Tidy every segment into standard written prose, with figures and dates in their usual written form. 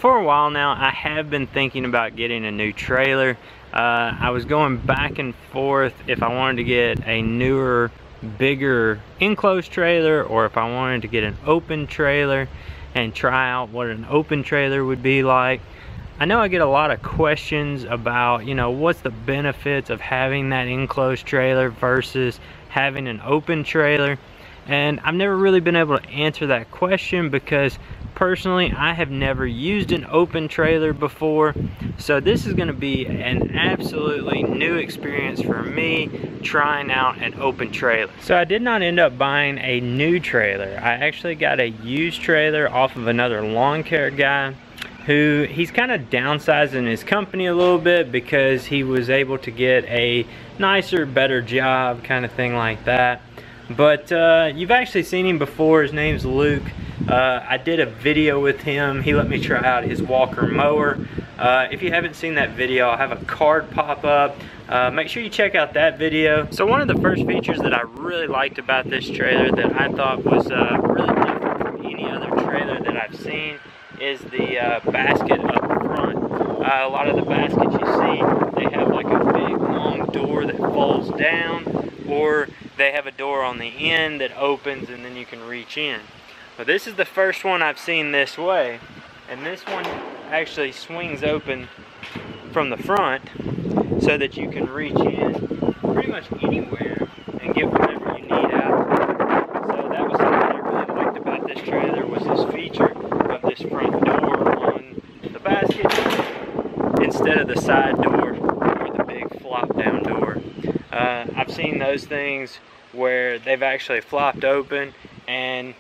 For a while now, I have been thinking about getting a new trailer. I was going back and forth if I wanted to get a newer, bigger enclosed trailer, or if I wanted to get an open trailer and try out what an open trailer would be like. I know I get a lot of questions about, you know, what's the benefits of having that enclosed trailer versus having an open trailer. And I've never really been able to answer that question because personally I have never used an open trailer before. So this is going to be an absolutely new experience for me trying out an open trailer. So I did not end up buying a new trailer. I actually got a used trailer off of another lawn care guy who he's kind of downsizing his company a little bit because he was able to get a nicer, better job, kind of thing like that. But you've actually seen him before. His name's Luke. I did a video with him. He let me try out his Walker mower. If you haven't seen that video, I'll have a card pop up. Make sure you check out that video. So one of the first features that I really liked about this trailer that I thought was really different from any other trailer that I've seen is the basket up front. A lot of the baskets you see, they have like a big long door that folds down, or they have a door on the end that opens and then you can reach in. But this is the first one I've seen this way, and this one actually swings open from the front so that you can reach in pretty much anywhere and get whatever you need out. So that was something I really liked about this trailer, was this feature of this front door on the basket instead of the side door or the big flop down door. I've seen those things where they've actually flopped open and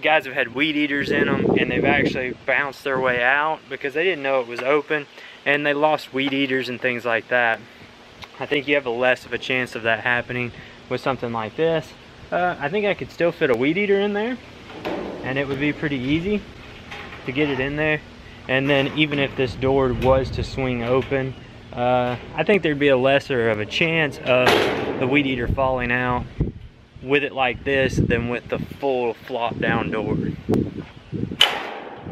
guys have had weed eaters in them and they've actually bounced their way out because they didn't know it was open and they lost weed eaters and things like that. I think you have a less of a chance of that happening with something like this. I think I could still fit a weed eater in there and it would be pretty easy to get it in there. And then even if this door was to swing open, I think there'd be a lesser of a chance of the weed eater falling out with it like this than with the full flop down door.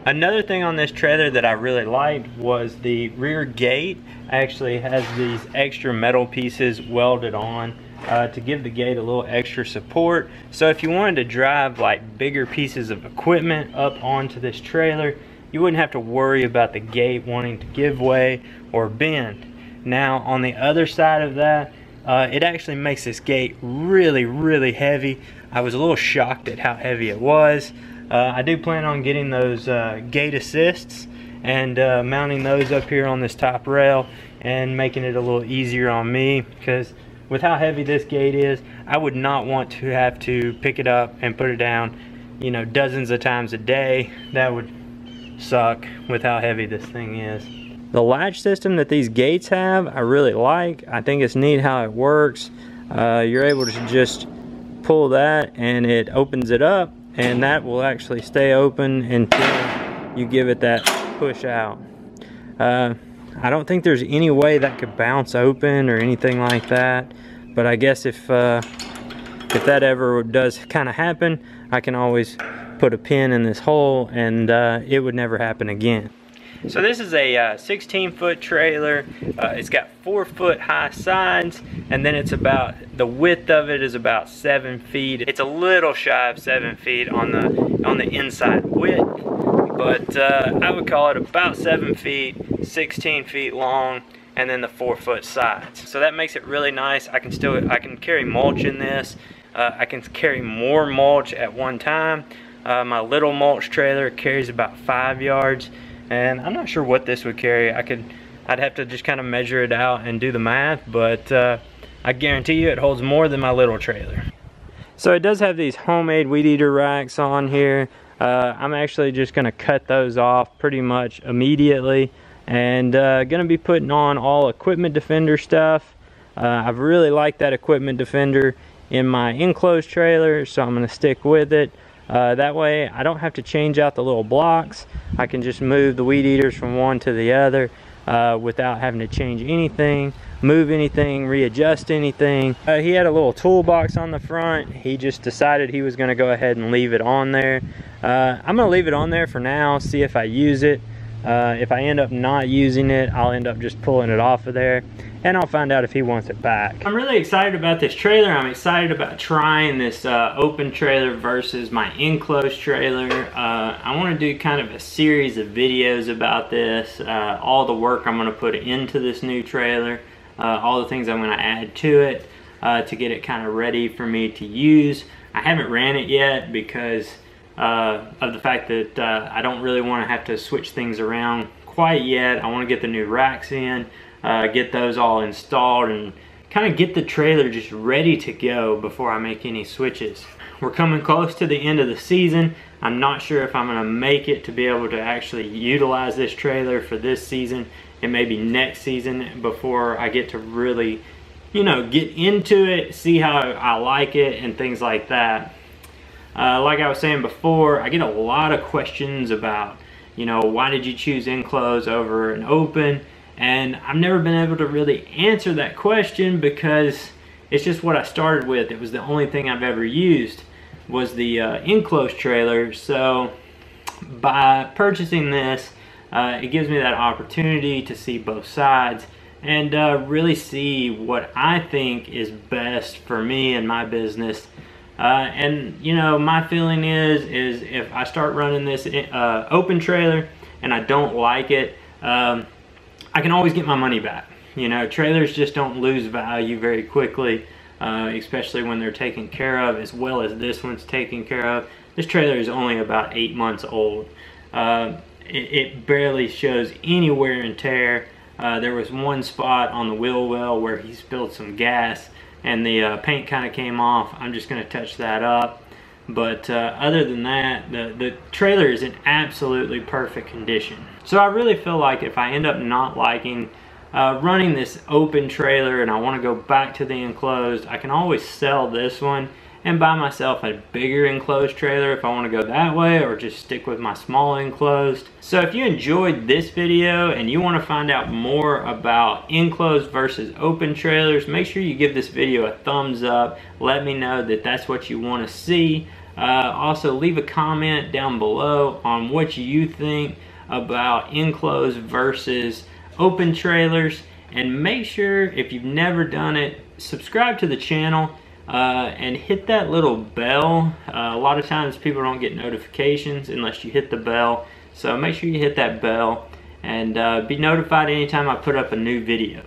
Another thing on this trailer that I really liked was the rear gate actually has these extra metal pieces welded on to give the gate a little extra support. So if you wanted to drive like bigger pieces of equipment up onto this trailer, you wouldn't have to worry about the gate wanting to give way or bend. Now on the other side of that, it actually makes this gate really, really heavy. I was a little shocked at how heavy it was. I do plan on getting those gate assists and mounting those up here on this top rail and making it a little easier on me, because with how heavy this gate is, I would not want to have to pick it up and put it down, you know, dozens of times a day. That would suck with how heavy this thing is. The latch system that these gates have, I really like. I think it's neat how it works. You're able to just pull that and it opens it up, and that will actually stay open until you give it that push out. I don't think there's any way that could bounce open or anything like that, but I guess if that ever does kind of happen, I can always put a pin in this hole and it would never happen again. So this is a 16-foot trailer. It's got 4-foot high sides, and then it's about, the width of it is about 7 feet. It's a little shy of 7 feet on the inside width, but I would call it about 7 feet, 16 feet long, and then the 4-foot sides. So that makes it really nice. I can carry mulch in this. I can carry more mulch at one time. My little mulch trailer carries about 5 yards. And I'm not sure what this would carry. I'd have to just kind of measure it out and do the math, but I guarantee you it holds more than my little trailer. So it does have these homemade weed eater racks on here. I'm actually just going to cut those off pretty much immediately, and going to be putting on all Equipment Defender stuff. I've really liked that Equipment Defender in my enclosed trailer, so I'm going to stick with it. That way I don't have to change out the little blocks. I can just move the weed eaters from one to the other without having to change anything, move anything, readjust anything. He had a little toolbox on the front. He just decided he was going to go ahead and leave it on there. I'm going to leave it on there for now, see if I use it. If I end up not using it, I'll end up just pulling it off of there, and I'll find out if he wants it back. I'm really excited about this trailer. I'm excited about trying this open trailer versus my enclosed trailer. I want to do kind of a series of videos about this, all the work I'm going to put into this new trailer, all the things I'm going to add to it to get it kind of ready for me to use. I haven't ran it yet because of the fact that I don't really want to have to switch things around quite yet. I want to get the new racks in, get those all installed, and kind of get the trailer just ready to go before I make any switches. We're coming close to the end of the season. I'm not sure if I'm going to make it to be able to actually utilize this trailer for this season. It may be next season before I get to really, you know, get into it, see how I like it and things like that. Like I was saying before, I get a lot of questions about, you know, why did you choose enclosed over an open? And I've never been able to really answer that question because it's just what I started with. It was the only thing I've ever used was the enclosed trailer. So by purchasing this, it gives me that opportunity to see both sides and really see what I think is best for me and my business. And you know, my feeling is if I start running this open trailer and I don't like it, I can always get my money back. You know, trailers just don't lose value very quickly, especially when they're taken care of as well as this one's taken care of. This trailer is only about 8 months old. It barely shows any wear and tear. There was one spot on the wheel well where he spilled some gas and the paint kind of came off. I'm just going to touch that up. But other than that, the trailer is in absolutely perfect condition. So I really feel like if I end up not liking running this open trailer and I want to go back to the enclosed, I can always sell this one and buy myself a bigger enclosed trailer if I want to go that way, or just stick with my small enclosed. So if you enjoyed this video and you want to find out more about enclosed versus open trailers, make sure you give this video a thumbs up. Let me know that that's what you want to see. Also leave a comment down below on what you think about enclosed versus open trailers, and make sure, if you've never done it, subscribe to the channel and hit that little bell. A lot of times people don't get notifications unless you hit the bell, so make sure you hit that bell and be notified anytime I put up a new video.